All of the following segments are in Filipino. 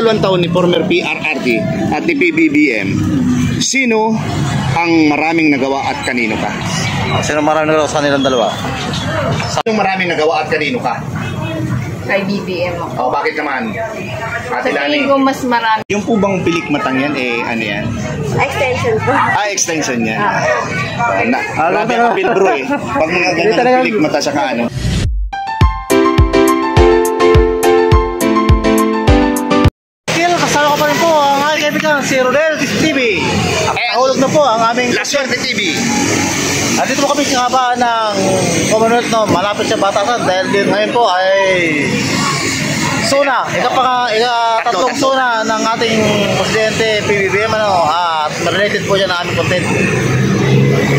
dalawang taon ni former PRRD at ni PBBM, sino ang maraming nagawa at kanino ka? Sino maraming nagawa sa nilang dalawa? Sino maraming nagawa at kanino ka? Kay BBM ako. Bakit naman? Sa tingin ko mas marami. Yung po bang pilik matang yan, ano yan? Extension po. Extension yan. Grabe ang appeal bro eh. Pag mga ganyan pilik mata sa ano. Kasama ko pa rin po ang aking kaibigan si Rodel TV. Nahulog na po ang aming La Suerte TV. At dito po kami kinabaan ng Commonwealth, no? Malapit sa Batasan dahil din ngayon po ay Suna, ika-tatlong Suna ng ating Presidente PBBM, ano? At related po dyan ang aming content.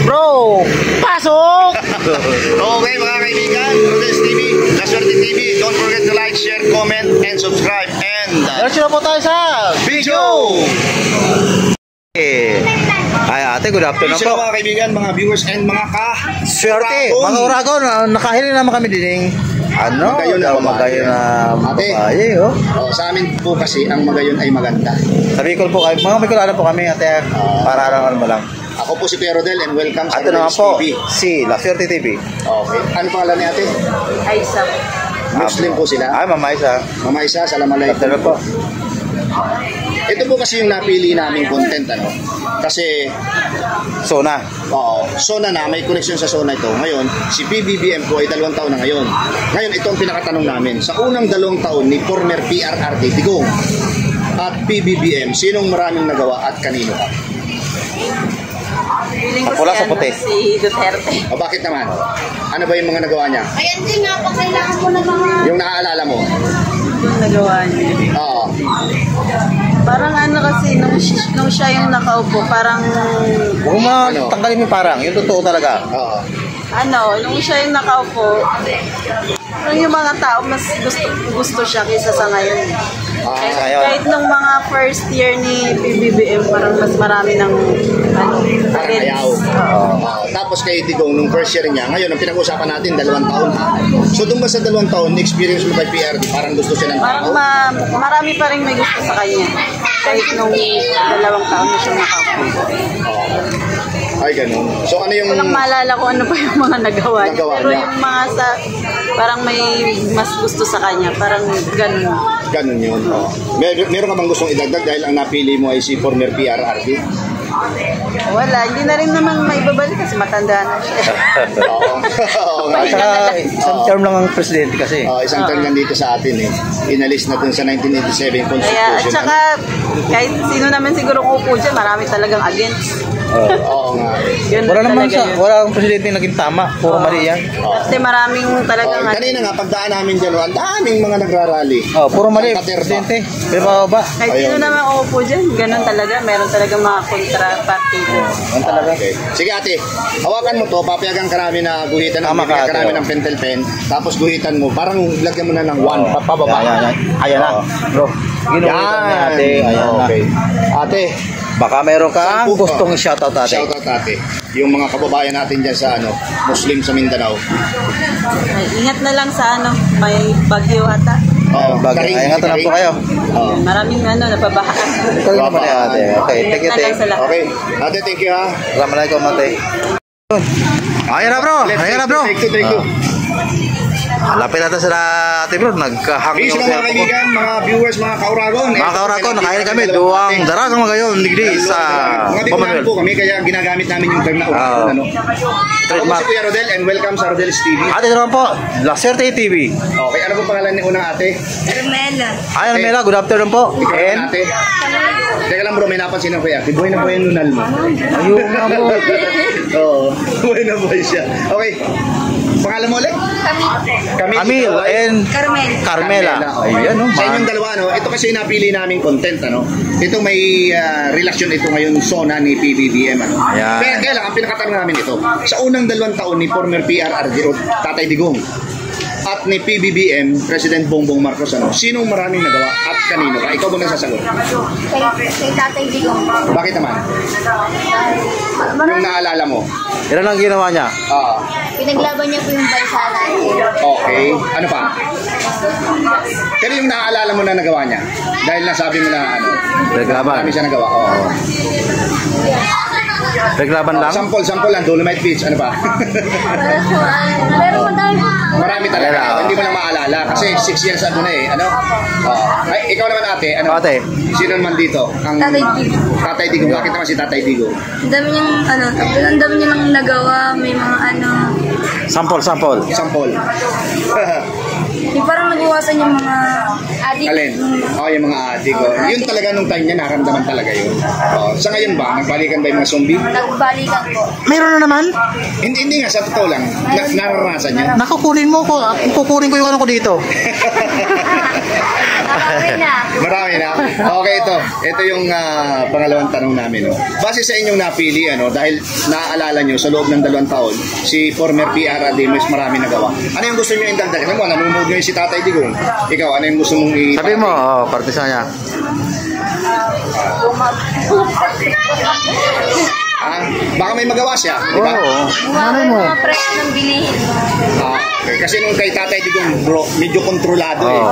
Bro, pasok! Okay mga kaibigan, Rodel's TV, La Suerte TV. Don't forget to like, share, comment, and subscribe. And Diretso na po tayo sa video! Ay ate, good afternoon po. Mga kaibigan, mga viewers, and mga Swerte, mga Uragon, nakahili naman kami din. Ano? Magayon na babae, oh. Sa amin po kasi, ang Magayon ay maganda. Sa Bicol po, mga Bicolano po kami, ate, para araw-araw mo lang. Ako po si Kuya Rodel and welcome sa Ito naman po, TV. si La Suerte TV. Okay. Ano pangalan ni ate? Aisa. Muslim po sila. Ay, Mama Isa. Mama Isa, salamalaikum. Ito na po. Ito po kasi yung napili naming content, ano? Kasi Sona. Sona na, may connection sa Sona ito. Ngayon, si PBBM po ay 2 taon na ngayon. Ngayon, ito ang pinakatanong namin. Sa unang 2 taon ni former PRRD Digong at PBBM, sinong maraming nagawa at kanino ka? Feeling ko Pula sa puti. si Duterte. Bakit naman? Ano ba yung mga nagawa niya? Ayan din nga po, kailangan ko na mga... Yung naaalala mo? Yung nagawa niya. Oo. Parang ano kasi, nung siya yung nakaupo, parang... Huwag mo tanggalin mo parang, yung totoo talaga. Oo. Nung siya yung nakaupo, yung mga tao mas gusto siya kaysa sa ngayon. Kahit nung mga first year ni PBBM, parang mas marami ng parang ayaw. Tapos kay Digong, nung first year niya, ngayon ang pinag-usapan natin, 2 taon. So doon ba sa 2 taon, experience mo kay PRD, parang gusto siya ng tao? Parang marami pa rin may gusto sa kanya. Kahit nung 2 taon na siya nakaupo. Ay, ganun. So ano yung... Walang maalala ko ano pa yung mga nagawa niya. Pero niya. yung mga parang may mas gusto sa kanya. Parang ganun. Ganun yun. Meron ka bang gustong idagdag dahil ang napili mo ay si former PRRD? Wala. Hindi na rin naman maibabalik kasi matanda na siya. Oo. At saka isang term lang ang presidente kasi. Isang term lang dito sa atin eh. Inalis na dun sa 1987 Constitution. Kaya, at saka kahit sino naman siguro upo dyan, marami talagang against. Oo nga. Wala naman wala akong presidente naging tama. Puro mali yan. Kasi maraming talagang... Kanina nga, pagdaan namin dyan, ang daming mga nagrarally. Puro mali, presidente. Pero ba? Kahit sino naman upo dyan, ganun talaga. Meron talaga mga kontra-partido. Talaga. Okay. Sige ate, hawakan mo to, papayagan ka namin na guhitan ng bibigyan ka namin ng pentel pen, tapos guhitan mo, parang lagyan mo na ng 1, pababa. Ayan na. Bro, ginuhitan ni ate. Ayan na. Ate, baka meron kang gustong shoutout ate. Shoutout ate. Yung mga kababayan natin dyan sa Muslim sa Mindanao. Ingat na lang sa may bagyo ata. Ingat na lang po kayo. Maraming napabahaan. Ito rin naman ate. Okay, thank you. Okay, ate, thank you ha. Assalamualaikum ate. Ayan na bro. Thank you. Lapit natin sila ate bro, nagkahangin Peace mga kaibigan, mga viewers, mga kauragon. Mga kauragon, nakain kami, duwang daragang Magayon, digdi sa Mga po kami, kaya ginagamit namin yung term na uragon. Ako po si Kuya Rodel and welcome sa Rodel's TV. Ate naman po, La Suerte TV. Okay, ano po pangalan ni unang ate? Carmela. Ay, Carmela, good afternoon po. And? Ate. Teka lang bro, may napansin ako kuya. Buhay na buhay yung nunal mo. Ayun nga po. Oo, buhay na buhay siya. Okay. Pangalan mo ulit? Camille and Carmela. Ayan, no? Sa inyong dalawa, ito kasi napili naming content, Ito may relasyon ito ngayon Sona ni PBBM, Ayan. Kaya lang, ang pinakatanong namin ito, sa unang 2 taon ni former PRRD o Tatay Digong at ni PBBM, President Bongbong Marcos, sinong maraming nagawa at kanino ka? Ikaw ba nagsasagot? Kay Tatay Digong. Bakit naman? Yung naalala mo? Ilan ang ginawa niya? Pinaglaban niya po yung bansa natin. Okay. Ano pa? Pero yung naaalala mo na nagawa niya, dahil nasabi mo na ano, Reglaban. marami siya nagawa. Oo. Reglaban lang? Sample lang, Dolomite Beach, ano ba? Marami talaga. Hindi mo lang maalala kasi 6 years ago na eh. Ano? Ay, ikaw naman ate, ano? Ate. Sino naman dito? Ang Tatay Digo. Tatay Digo. Bakit naman si Tatay Digo? Ang dami niyang, ang dami niya nang nagawa. May mga Sample. Sample. yung parang nag-iwasan yung mga adik. Alin? Yung mga adik. Yun talaga nung time niya, naramdaman talaga yun. Sa ngayon ba, nagbalikan ba yung mga zombie? Nagbalikan po. Meron na naman? Hindi nga, sa totoo lang. Nararanasan niya. Nakukunin mo ko. Kukunin ko yung ano ko dito. Marami na. Okay, ito yung pangalawang tanong namin. No? Base sa inyong napili, dahil naaalala nyo sa loob ng 2 taon, si former PRRD mas marami nagawa. Ano yung gusto nyo indagdag? Alam mo, nanonood nyo yung si Tatay Digong. Ikaw, ano yung gusto mong Sabi mo, partisa niya. Baka may magawa siya, di ba? Oo. Malay mo. Mga presyo ng bilihin. Kasi nung kay Tatay Digong, bro, medyo kontrolado eh.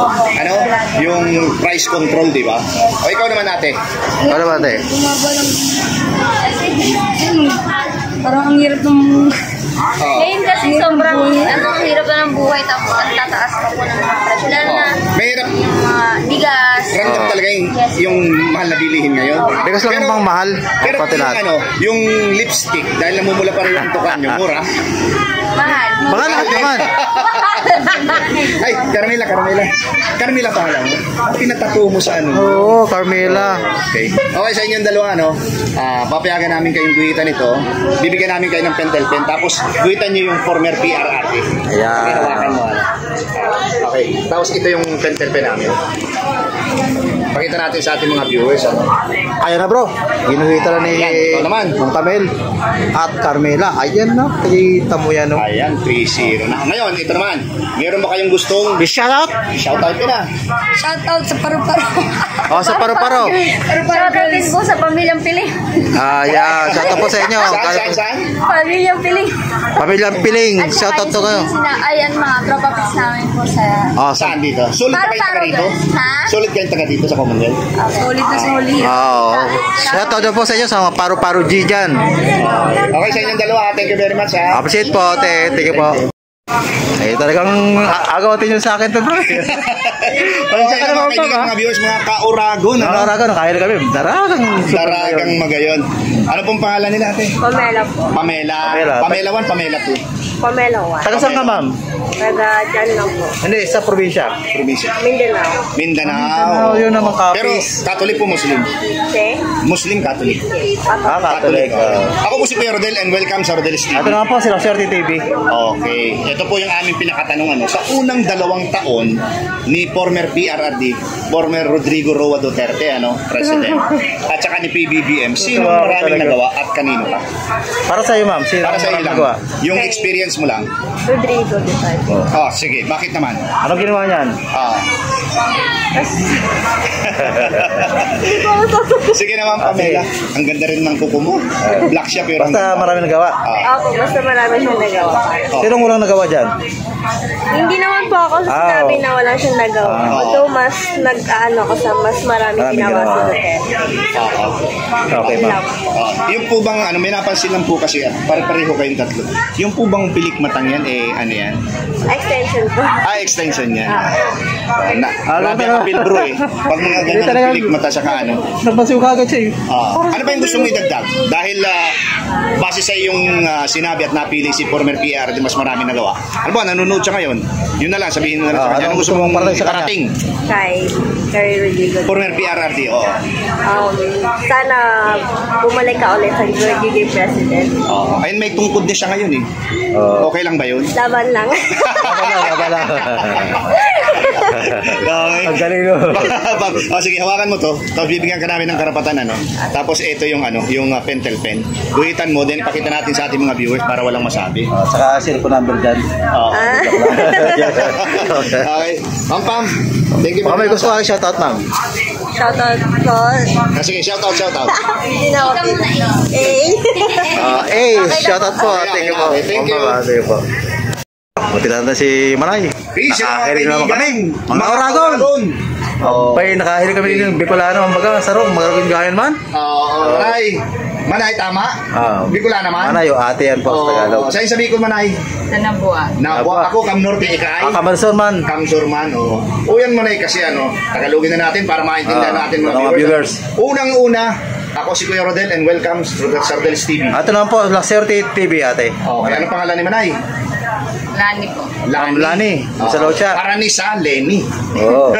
Yung price control, di ba? O ikaw naman ate. Ano ba ate? Bumaba lang. Parang ang hirap ng... Ngayon kasi sobrang ang hirap na ng buhay tapos ang tataas pa po ng mga presyo. Lalo na Mahirap. mga bigas. Ramdam talaga yung mahal na bilihin ngayon. Bigas lang bang mahal? Pero yung lipstick, dahil namumula pa rin yung tukan nyo, mura. Mahal. Mahal naman. Ay, Carmela pa lang. Pinatato mo sa ano. Oo, Carmela. Okay, sa inyong dalawa, papayagan namin kayong guhitan ito. Bibigyan namin kayo ng pentel pen. Tapos, guhitan nyo yung former PRRD. Ayan. Pinawakan mo, Okay, tapos ito yung pentel pen namin. Pakita natin sa ating mga viewers. Ayan na bro. Ginuhita na ni Ito naman. Mang Tamel at Carmela. Ayan na. Kita mo yan. Ayan, 3-0 na. Ngayon, ito naman. Meron ba kayong gustong Shoutout. shoutout ka na? Shoutout sa paru-paro. Sa paru-paro. Shoutout din po sa pamilyang piling. Ayan. Shoutout po sa inyo. Saan? Pamilyang piling. Pamilyang Piling. Shoutout to kayo. Ayan mga tropa pits namin po sa... Saan dito? Sulit ba kayong taga dito? Ha? Sulit kayong taga dito sa Commonwealth? Solid na solid. Shoutout daw po sa inyo sa mga paru-paro G dyan. Okay, sa inyong dalawa. Thank you very much, ha? Appreciate po. Thank you po. Talagang agawatin nyo sa akin to bro. Pasensya na mga kaibigan, mga viewers, mga kauragon. Kauragon, kaya na kami. Daragang magayon. Ano pong pangalan nila, ate? Pamela po. Pamela 1, Pamela 2. Pamela 1. Taga saan ka ma'am? Taga dyan lang po. Hindi, sa probinsya. Probinsya. Mindanao. Mindanao. Yun naman Pero kapis. Catholic po, Muslim. Okay? Muslim, Catholic. Catholic. Ako po si Kuya Rodel and welcome sa Rodel's TV. Ito naman po, sila Swerte TV. Okay. Ito po yung aming pinakatanungan. Sa unang 2 taon ni former PRRD, former Rodrigo Roa Duterte, President, at saka ni PBBM, sino maraming nagawa at kanino ka? Para sa iyo ma'am, sino Para sa iyo lang. nagawa? Yung experience mo lang. Rodrigo Duterte. Sige. Bakit naman? Anong ginawa niyan? Sige naman, Pamela. Ang ganda rin ng kuko mo. Black siya pero Basta marami nagawa. Ako, basta marami siyang nagawa. Sinong walang nagawa dyan? Hindi naman po ako sinabi na wala siyang nagawa. Although mas mas marami ginawa si Duterte. Okay ma'am. Yung po bang, may napansin lang po kasi, pare-pareho kayong tatlo. Yung po bang pilikmatang yan, ano yan? Extension po. Extension yan. Grabe ang appeal bro eh. Pag mga ganang pilikmata sa kaano. Nagpasiw ka agad siya eh. Ano ba yung gusto mo idagdag? Dahil base sa iyong sinabi at napili si former PR, di mas marami nagawa. Ano ba, nanonood siya ngayon? Yun na lang, sabihin na lang sa kanya. Ano gusto mong parating? Kay Rodrigo. Former PRRD, oo. Sana bumalik ka ulit sa Giging President. Ayun, may tungkod din siya ngayon eh. Okay lang ba yun? Laban lang. Laban lang. Ang galing mo. Sige, hawakan mo to. Tapos bibigyan ka namin ng karapatan, Tapos ito yung yung pentel pen. Guhitan mo, then pakita natin sa ating mga viewers para walang masabi. Saka cellphone number dyan. Okay. Pam. Thank you. Baka may gusto ka shoutout ma'am. Shoutout po. Sige, shoutout. Hindi na ako. Shoutout po. Thank you po. Thank you. Thank you po. Matila na si Manay. Peace, Nakahiring naman kami. Mga Oragon. Oragon. Pay nakahiring kami din ng Bicolano. Ang sarong magagawin gayon man. Manay. Manay, tama? Bicolana naman? Manay, o ate yan po sa Tagalog. Sa'yo sa Bicol, Manay? Sa Nabua. Nabua. Ako, Cam Norte, Ikay. Kamalson man. Kamsurman, o yan, Manay, kasi Tagalogin na natin para maintindihan natin mga viewers. Unang-una, ako si Kuya Rodel and welcome to the Sardel's TV. Ito naman po, Lacerti TV ate. Okay, anong pangalan ni Manay? Lani po. Lani. Sa Locha. Para ni sa Lenny. Oo.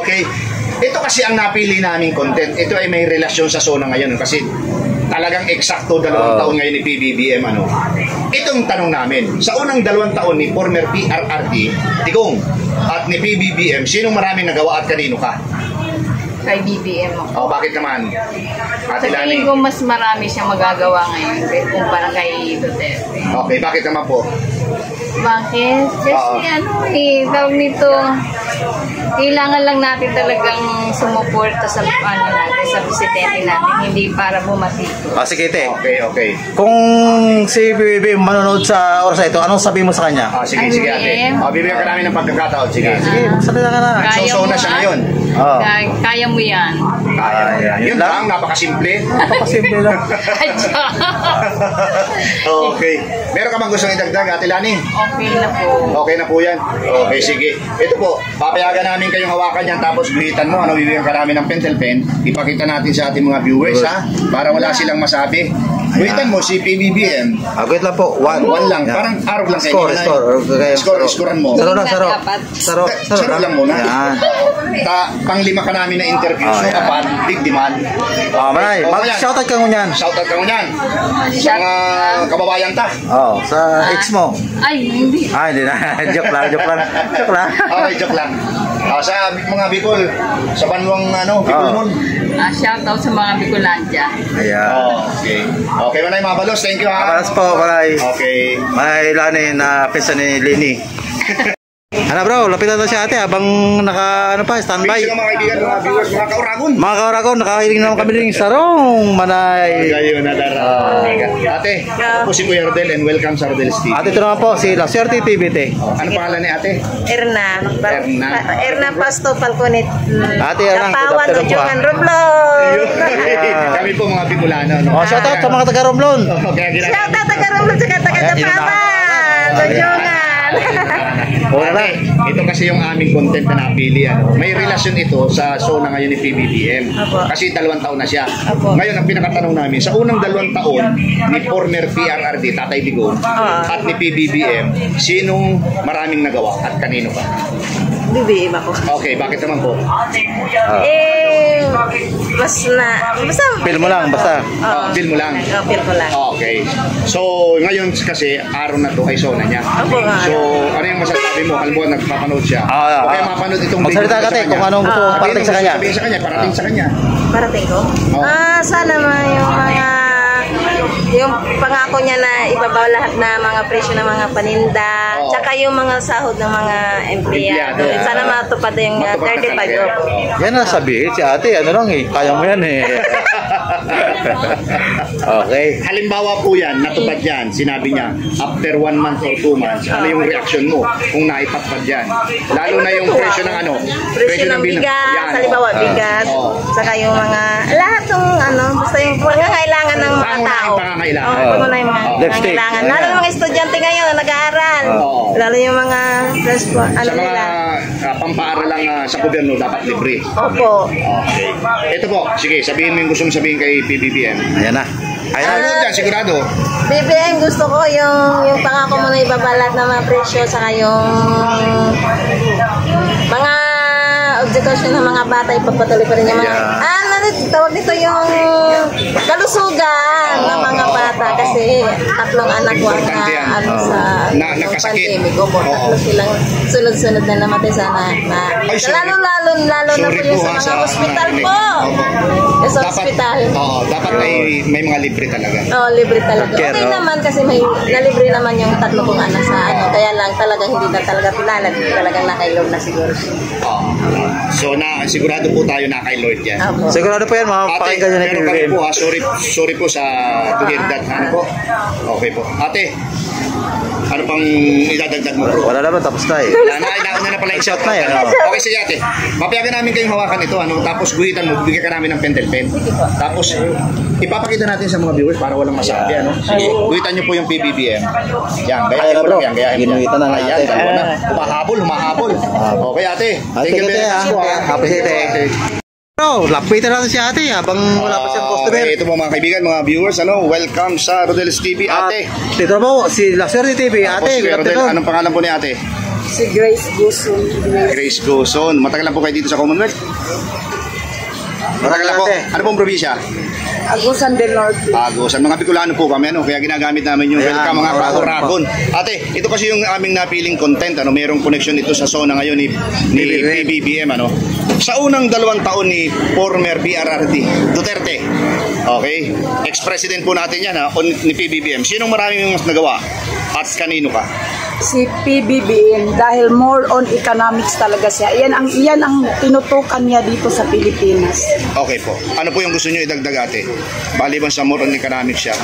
Okay. Ito kasi ang napili naming content. Ito ay may relasyon sa zona ngayon kasi talagang eksakto 2 taon ngayon ni PBBM. Itong tanong namin, sa unang 2 taon ni former PRRD, Digong, at ni PBBM, sinong maraming nagawa at kanino ka? Kay BBM ako. Bakit naman? Sa tingin ko mas marami siyang magagawa ngayon kumpara kay Duterte. Okay, bakit naman po? Bakit? Kasi tawag nito, kailangan lang natin talagang sumuporta sa natin, sa presidente natin, hindi para bumatito. Sige, te. Okay. Kung si BBM manonood sa oras na ito, anong sabihin mo sa kanya? Sige, ate. Bibigyan ka namin ng pagkakataon. Sige. Salita ka na. So na siya ngayon. Kaya mo yan. Yun lang, napakasimple. Napakasimple lang. Okay. Meron ka bang gustong idagdag, Ate Lani? Okay na po. Okay na po yan. Okay, sige. Ito po, papayagan namin kayong hawakan yan tapos guhitan mo. Bibigyan ka namin ng pencil pen. Ipakita natin sa ating mga viewers, para wala silang masabi. Guhitan mo si PBBM. Guhit lang po. 1 lang. Parang arog lang kayo. Scorean mo. Saro lang muna. Pang-5 ka namin na interview. So, apat, big demand. Manay, mag-shoutout ka mo niyan. Shoutout ka mo niyan. Sa mga kababayan ta. Sa ex mo. Ay, hindi. Hindi na. Joke lang. Okay, joke lang. Sa mga Bicol, sa Banwang Bicol nun. Shoutout sa mga Bicolandia. Ayan. Okay, Manay Mabalos. Thank you, ha. Mabalos po, Manay. Okay. Manay Lani na pesa ni Lenny. Bro, lapitan na siya ate habang standby. Mga kaibigan, mga viewers, mga kauragon. Mga kauragon, nakahiling naman kami rin sarong Manay. Kayo na ate, ako po si Kuya Rodel and welcome sa Rodel's TV. Ate, ito naman po, si Lacerti TV, te. Ano pangalan ni ate? Erna Pasto Falconet. Ate, Erna. Kapawan, Udyongan, Romblon. Kami po mga Bicolano. Shoutout sa mga taga-Romblon. Shoutout taga-Romblon sa taga-Kapawan. Udyongan. Ito kasi yung aming content na napili. May relasyon ito sa zona ngayon ni PBBM. Kasi 2 taon na siya. Ngayon, ang pinakatanong namin, sa unang 2 taon ni former PRRD, Tatay Digong, at ni PBBM, sinong maraming nagawa at kanino pa? BBM ako. Okay, bakit naman po? Basta Feel mo lang, basta. Feel mo lang? Feel ko lang. Okay. So, ngayon kasi, araw na to ay zona niya. So, ano yung masasabi mo? Halimbawa, nagpapanood siya. Okay, mapanood itong video. Magsalita ka, te, kung anong gusto mong parating sa kanya. Parating sa kanya. Parating ko? Sana yung pangako niya na ibaba lahat na mga presyo ng mga paninda, tsaka yung mga sahod ng mga empleyado. Sana matupad yung 35 Yan na sabihin si ate, kaya mo yan Okay. Halimbawa po yan, natupad yan, sinabi niya, after 1 month or 2 months, ano yung reaction mo kung naipatpad yan? Lalo na yung presyo ng presyo ng bigas, halimbawa bigas, saka yung mga, lahat ng basta yung pangangailangan ng mga tao. Pangangailangan yung mga pangangailangan. Lalo yung mga estudyante ngayon, nag-aaral. Lalo yung mga sa mga pampaaral lang sa gobyerno, dapat libre. Opo. Okay. Ito po, sige, sabihin mo yung gusto mong sabihin kay PBBM. Ayan na. Sigurado. BBM, gusto ko yung pangako mo na ibabalat na mga presyo, saka yung mga objection ng mga bata, ipagpatuloy pa rin yung mga tawag nito yung kalusugan ng mga bata kasi 3 anak ko sa pandemic. Tatlo silang sunod-sunod na namatay sana lalo na po yung sa mga hospital po. Sa hospital. Dapat may mga libre talaga. Libre talaga. Okay naman kasi may nalibre naman yung 3 kong anak sa kaya lang talagang hindi na talaga pinalag, talagang nakailog na siguro. So sigurado po tayo na kay Lord yan. Sigurado sigurado po yan, makapakinggan nyo na pero kami po ha, sorry po sa tuhirdat. Ano po? Okay po. Ate, ano pang idadagdag mo bro? Wala naman, tapos na eh. Wala na, inauna na pala yung shot na yan. Okay, sige ate. Papayagan namin kayong hawakan ito, ano, tapos guhitan mo, bigyan ka namin ng pentel pen. Tapos, ipapakita natin sa mga viewers para walang masabi, ano. Sige, guhitan nyo po yung PBBM. Yan, gayahin mo lang yan, gayahin mo. Ginuhitan na natin. Ayan, dalawa na. Humahabol. Okay ate. Thank you very much po ha. Happy ate. Bro, lapitan natin si ate habang wala pa siyang customer. Okay, ito po mga kaibigan, mga viewers, ano, welcome sa Rodel's TV, ate. Dito po, si Lacerti TV, ate. Si Rodel, anong pangalan po ni ate? Si Grace Guson. Grace Guson. Matagal lang po kayo dito sa Commonwealth? Matagal lang po. Ano pong probinsya? Agusan del Norte. Agusan. Mga Bicolano po kami, ano, kaya ginagamit namin yung welcome mga Kahuragon. Ate, ito kasi yung aming napiling content, ano, mayroong connection ito sa zona ngayon ni PBBM, ano. Sa unang 2 taon ni former PRRD Duterte, okay, ex-president po natin yan, ha, ni PBBM. Sinong maraming mas nagawa at kanino ka? Si PBBM dahil more on economics talaga siya. Iyan ang tinutukan niya dito sa Pilipinas. Okay po. Ano po yung gusto niyo idagdag ate? Baliban sa more on economics siya.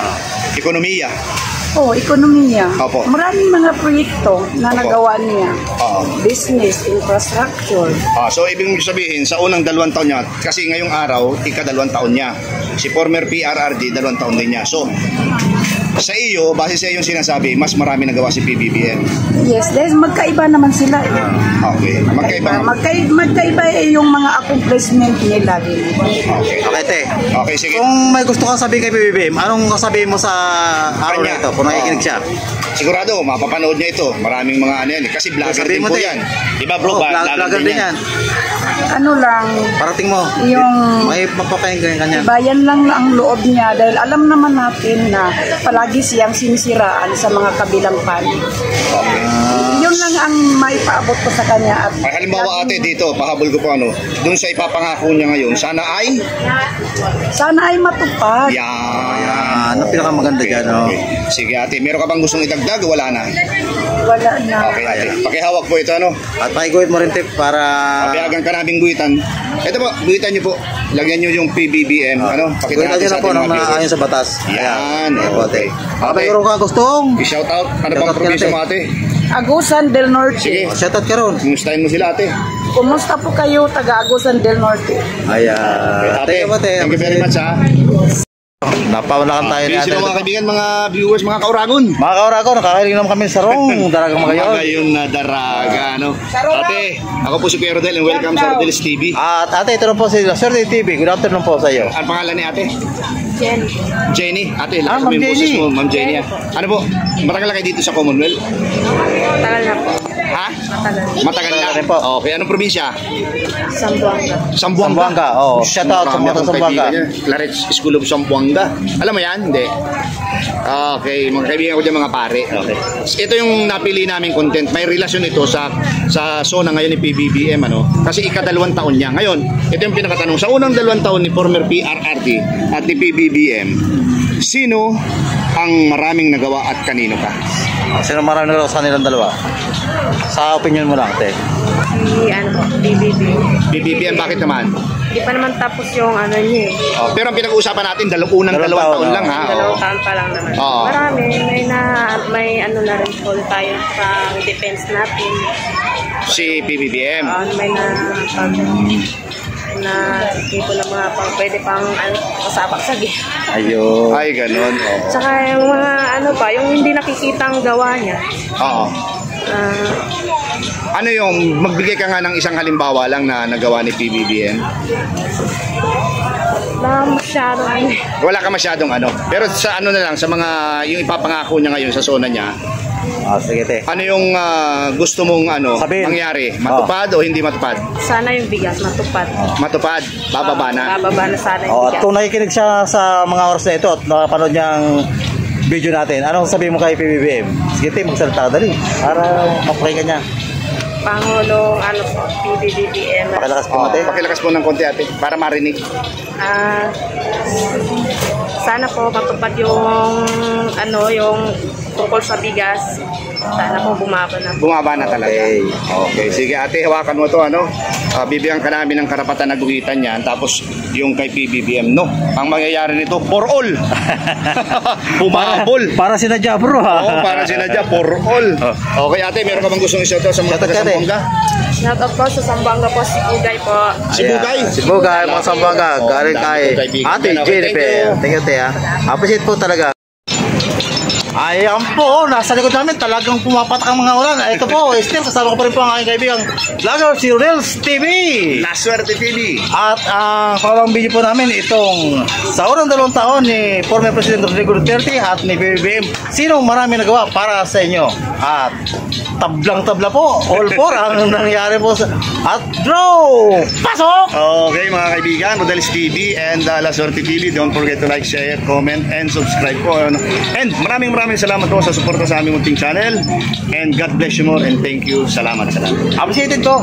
Ekonomiya. Oh, ekonomiya. Opo. Maraming mga proyekto na nagawa niya. Business, infrastructure. So ibig sabihin sa unang 2 taon niya, kasi ngayong araw ika-2 taon niya. Si former PRRD 2 taon din niya. So sa iyo, base sa iyong sinasabi, mas marami nagawa si PBBM. Yes, dahil magkaiba naman sila eh. Okay. Magkaiba eh yung mga accomplishment nila din. Okay. Okay, te. Okay, sige. Kung may gusto kang sabihin kay PBBM, anong sasabihin mo sa araw na ito? Kung nakikinig siya. Sigurado, mapapanood niya ito. Maraming mga ano yan. Kasi vlogger din po yan. Diba bro? Vlogger din yan. Ano lang, Parating mo. yung may mapapakinggan ka niya. bayan lang na ang loob niya dahil alam naman natin na palagi siyang sinisiraan sa mga kabilang panig. Yun lang ang maipaabot ko sa kanya. At Ay, halimbawa ate dito, pahabol ko po ano, dun sa ipapangako niya ngayon, sana ay matupad. yan. Ano pinakamaganda dyan, no? Okay. Sige ate, meron ka bang gustong idagdag? Wala na. Wala na. Okay ate, pakihawak po ito ano. At pakiguhit mo rin, tip, para... Pabiyagan ka naming guhitan. Ito po, guhitan niyo po. Lagyan niyo yung PBBM, ano? Pakita Guhitan natin nyo sa na po ating ng mga viewers. ayon sa batas. Yan. Okay. Ate, Mayroon ka gustong. i-shout out. Ano bang Shoutout ka probinsya natin. mo ate? Agusan del Norte. Sige. Shoutout ka ron. Kumustahin mo sila ate? Kumusta po kayo, taga Agusan del Norte? Ayan. Ate, thank you very much ha. Napaunakan tayo ni Sige ate. sila mga kaibigan, mga viewers, mga kauragon. Mga kaurago, nakakailing naman kami sa rong daragang mga yun. Ngayon na daraga, no? Ate, ako po si Kuya Rodel and welcome sa Rodel's TV. At ate, ito na po si Lacerti TV. Good afternoon po sa iyo. Ang pangalan ni ate? Jenny. Jenny. Ate, lakas Ma'am mo yung boses Jenny. mo, Ma'am Jenny. Ano po, matagal na kayo dito sa Commonwealth? Tagal na po. Ha? Matagal. Matagal na. Matagal po. Okay, anong probinsya? Sambuanga. Sambuanga, oh. Shoutout sa mga Sambuanga. Claret School of Sambuanga. Alam mo yan? Hindi. Okay, mga kaibigan ko dyan mga pare. Okay. Ito yung napili naming content. May relasyon ito sa zona ngayon ni PBBM, ano? Kasi ika-2 taon niya. Ngayon, ito yung pinakatanong. Sa unang 2 taon ni former PRRD at ni PBBM, sino ang maraming nagawa at kanino ka? Sino marami na sa nilang dalawa? Sa opinion mo lang, te. PBBM, bakit naman? Hindi pa naman tapos yung ano niya eh. Oh, pero ang pinag-uusapan natin, unang 2 taon lang ha. Dalawang taon pa lang naman. Oo. Marami, may ano na rin po tayo sa defense natin. Si PBBM. May dito ng mga pwede pang pasabaksag eh. Ayun. Ay, ganun. Oo. Tsaka yung mga yung hindi nakikita ang gawa niya. Oo. Ano yung, magbigay ka nga ng isang halimbawa lang na nagawa ni PBBM? Wala ka masyadong ano. Pero sa ano na lang, sa mga, yung ipapangako niya ngayon sa zona niya, Sige, te. ano yung gusto mong Sabihin. mangyari? Matupad o hindi matupad? Sana yung bigas matupad. Matupad, bababa na. Bababa na sana yung At bigas. kung nakikinig siya sa mga oras na ito at nakapanood niya ang video natin, anong sabihin mo kay PBBM? Sige, te, magsalita ka dali para mapakinggan niya. Pangulong PBBM. Pakilakas po natin. Pakilakas po ng konti ate, para marinig. Sana po matupad yung yung tungkol sa bigas Sana po bumaba na. Bumaba na talaga. Okay. Sige ate, hawakan mo to ano. Bibigyan ka namin ng karapatan na guhitan yan. Tapos yung kay PBBM, no? Ang mangyayari nito, for all. Pumapol. Para sinadya bro ha. Oo, para sinadya, for all. Okay ate, meron ka bang gustong isa to sa mga taga Zamboanga? Shoutout po sa Zamboanga po, si Bugay po. Si Bugay. Si Bugay, mga Zamboanga. Galing kay Ate Jennifer. Thank you, te ha. Appreciate po talaga. Ayan po, nasa likod namin talagang pumapatak ang mga ulan. Ito po, still kasama ko pa rin po ang aking kaibigang vlogger, si Reels TV. La Suerte TV. At ang pangawang video po namin itong sa unang 2 taon ni former President Rodrigo Duterte at ni BBM. Sinong marami nagawa para sa inyo? At tablang-tabla po, all four ang nangyari po sa... At bro, pasok! Okay mga kaibigan, Rodelis TV and La Suerte TV. Don't forget to like, share, comment, and subscribe po. And maraming salamat po sa suporta sa aming munting channel. And God bless you more and thank you. Salamat. Appreciated po.